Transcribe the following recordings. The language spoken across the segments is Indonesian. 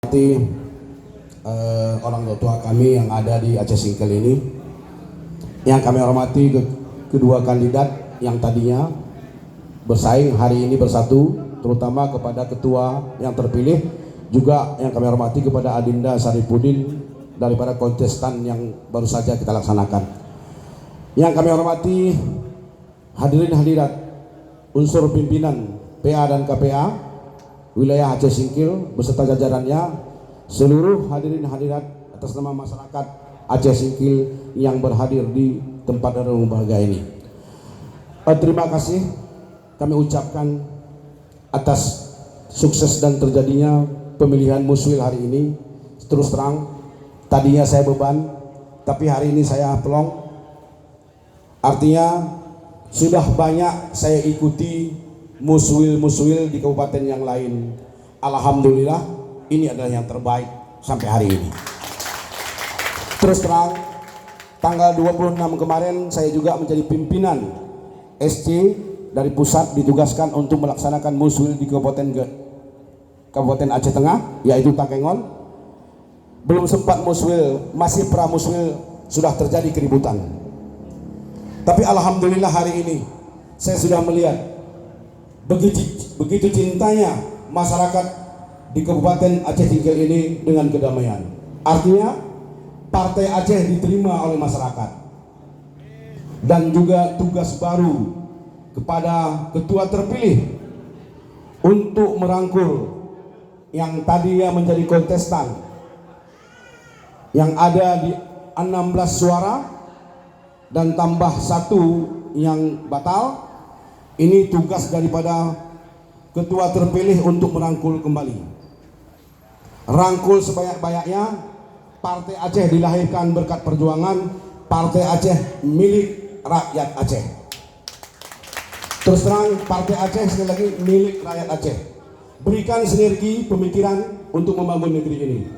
Seperti orang tua kami yang ada di Aceh Singkil ini, yang kami hormati kedua kandidat yang tadinya bersaing hari ini bersatu, terutama kepada ketua yang terpilih, juga yang kami hormati kepada Adinda Saripudin daripada kontestan yang baru saja kita laksanakan. Yang kami hormati hadirin hadirat unsur pimpinan PA dan KPA wilayah Aceh Singkil beserta jajarannya, seluruh hadirin hadirat atas nama masyarakat Aceh Singkil yang berhadir di tempat renung bahagia ini. Terima kasih kami ucapkan atas sukses dan terjadinya pemilihan Muswil hari ini. Terus terang, tadinya saya beban, tapi hari ini saya pelong. Artinya sudah banyak saya ikuti muswil di kabupaten yang lain. Alhamdulillah, ini adalah yang terbaik sampai hari ini. Terus terang, tanggal 26 kemarin saya juga menjadi pimpinan SC dari pusat, ditugaskan untuk melaksanakan muswil di Kabupaten Aceh Tengah, yaitu Takengon. Belum sempat muswil, masih pramuswil sudah terjadi keributan. Tapi alhamdulillah hari ini saya sudah melihat begitu cintanya masyarakat di Kabupaten Aceh Singkil ini dengan kedamaian. Artinya Partai Aceh diterima oleh masyarakat, dan juga tugas baru kepada ketua terpilih untuk merangkul yang tadinya menjadi kontestan yang ada di 16 suara dan tambah 1 yang batal. Ini tugas daripada ketua terpilih untuk merangkul kembali. Rangkul sebanyak-banyaknya. Partai Aceh dilahirkan berkat perjuangan. Partai Aceh milik rakyat Aceh. Terus terang, Partai Aceh sekali lagi milik rakyat Aceh. Berikan sinergi pemikiran untuk membangun negeri ini.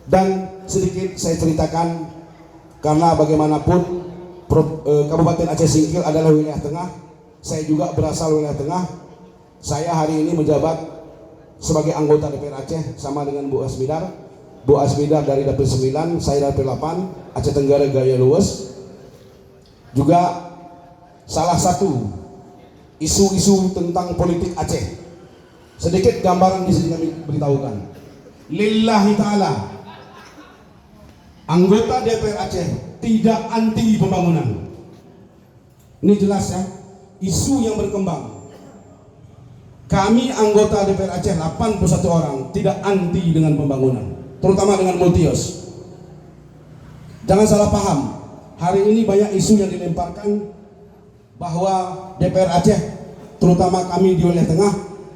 Dan sedikit saya ceritakan, karena bagaimanapun Kabupaten Aceh Singkil adalah wilayah tengah. Saya juga berasal wilayah tengah. Saya hari ini menjabat sebagai anggota DPR Aceh sama dengan Bu Asmidar. Bu Asmidar dari Dapil 9, saya Dapil 8, Aceh Tenggara Gaya Luwes. Juga salah satu isu-isu tentang politik Aceh. Sedikit gambaran di sini kami beritahukan. Lillahi ta'ala, anggota DPR Aceh tidak anti pembangunan. Ini jelas ya, isu yang berkembang. Kami anggota DPR Aceh 81 orang tidak anti dengan pembangunan, terutama dengan multios. Jangan salah paham, hari ini banyak isu yang dilemparkan bahwa DPR Aceh, terutama kami di wilayah tengah,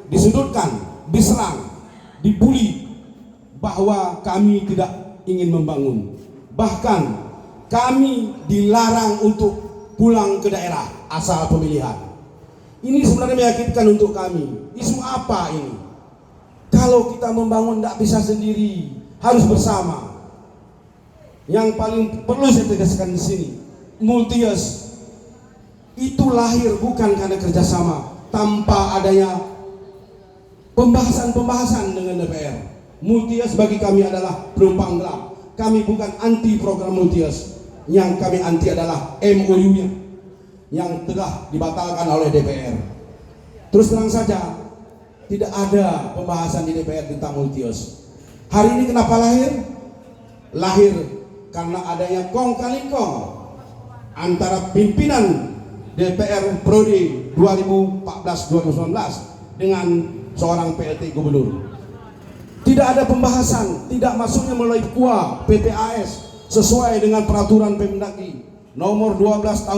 disudutkan, diserang, dibully bahwa kami tidak ingin membangun. Bahkan kami dilarang untuk pulang ke daerah asal pemilihan. Ini sebenarnya menyakitkan untuk kami. Isu apa ini? Kalau kita membangun tidak bisa sendiri, harus bersama. Yang paling perlu saya tegaskan di sini, multius itu lahir bukan karena kerjasama, tanpa adanya pembahasan dengan DPR. Multius bagi kami adalah penumpang gelap. Kami bukan anti program multius. Yang kami anti adalah MOU-nya yang telah dibatalkan oleh DPR. Terus terang saja, tidak ada pembahasan di DPR tentang multius. Hari ini kenapa lahir? Lahir karena adanya kong kali kong antara pimpinan DPR periode 2014-2019 dengan seorang PLT gubernur. Tidak ada pembahasan, tidak masuknya melalui KUA PPAS sesuai dengan peraturan Pemdagri nomor 12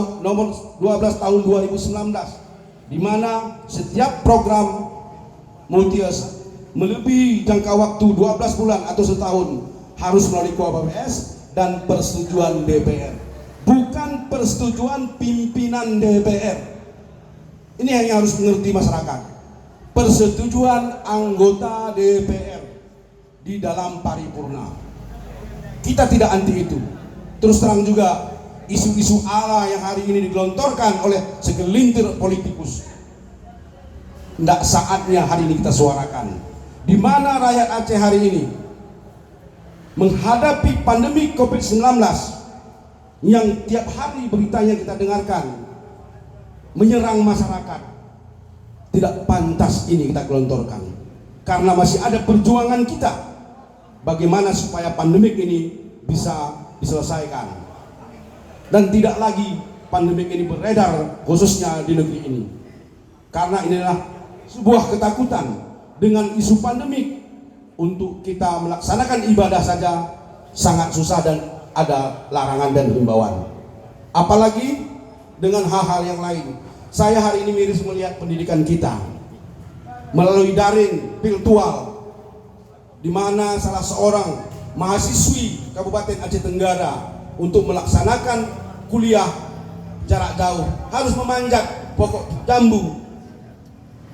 tahun 2019, di mana setiap program multius melebihi jangka waktu 12 bulan atau setahun harus melalui KUA PPAS dan persetujuan DPR, bukan persetujuan pimpinan DPR. Ini yang harus mengerti masyarakat. Persetujuan anggota DPR di dalam paripurna. Kita tidak anti itu. Terus terang juga, isu-isu ala yang hari ini digelontorkan oleh segelintir politikus, tidak saatnya hari ini kita suarakan. di mana rakyat Aceh hari ini menghadapi pandemi COVID-19 yang tiap hari beritanya kita dengarkan menyerang masyarakat. Tidak pantas ini kita gelontorkan, karena masih ada perjuangan kita bagaimana supaya pandemik ini bisa diselesaikan dan tidak lagi pandemik ini beredar khususnya di negeri ini. Karena inilah sebuah ketakutan dengan isu pandemik, untuk kita melaksanakan ibadah saja sangat susah dan ada larangan dan himbauan, apalagi dengan hal-hal yang lain. Saya hari ini miris melihat pendidikan kita melalui daring virtual, di mana salah seorang mahasiswi Kabupaten Aceh Tenggara untuk melaksanakan kuliah jarak jauh harus memanjat pokok jambu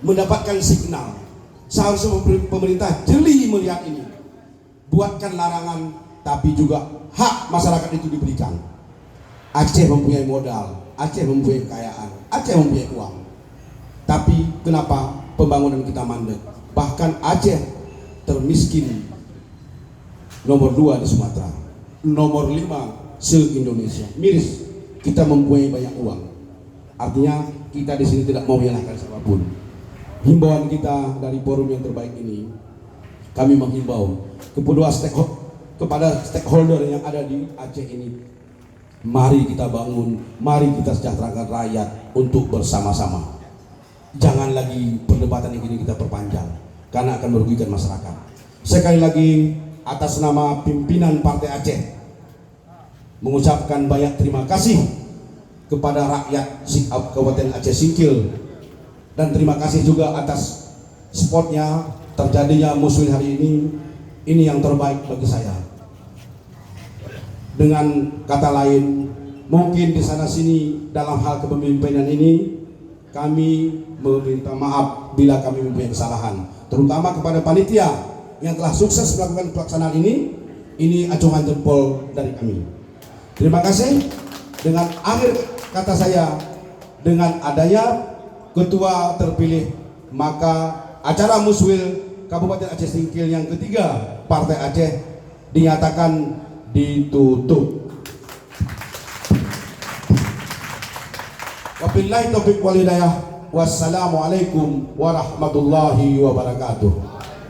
mendapatkan signal. Seharusnya pemerintah jeli melihat ini, buatkan larangan, tapi juga hak masyarakat itu diberikan. Aceh mempunyai modal, Aceh mempunyai kekayaan, Aceh mempunyai uang, tapi kenapa pembangunan kita mandek? Bahkan Aceh termiskin nomor 2 di Sumatera, nomor 5 se-Indonesia. Miris, kita mempunyai banyak uang, artinya kita di sini tidak mau menyalahkan siapapun. Himbauan kita dari forum yang terbaik ini, kami menghimbau kepada stakeholder yang ada di Aceh ini, mari kita bangun, mari kita sejahterakan rakyat untuk bersama-sama. Jangan lagi perdebatan ini kita perpanjang, karena akan merugikan masyarakat. Sekali lagi, atas nama pimpinan Partai Aceh, mengucapkan banyak terima kasih kepada rakyat Kabupaten Aceh Singkil, dan terima kasih juga atas spotnya terjadinya Muswil hari ini yang terbaik bagi saya. Dengan kata lain, mungkin di sana sini dalam hal kepemimpinan ini kami meminta maaf bila kami mempunyai kesalahan, terutama kepada panitia yang telah sukses melakukan pelaksanaan ini acungan jempol dari kami. Terima kasih. Dengan akhir kata saya, dengan adanya ketua terpilih, maka acara Muswil Kabupaten Aceh Singkil yang ketiga Partai Aceh dinyatakan ditutup. Wabillahi taufiq wal hidayah. Wassalamualaikum warahmatullahi wabarakatuh.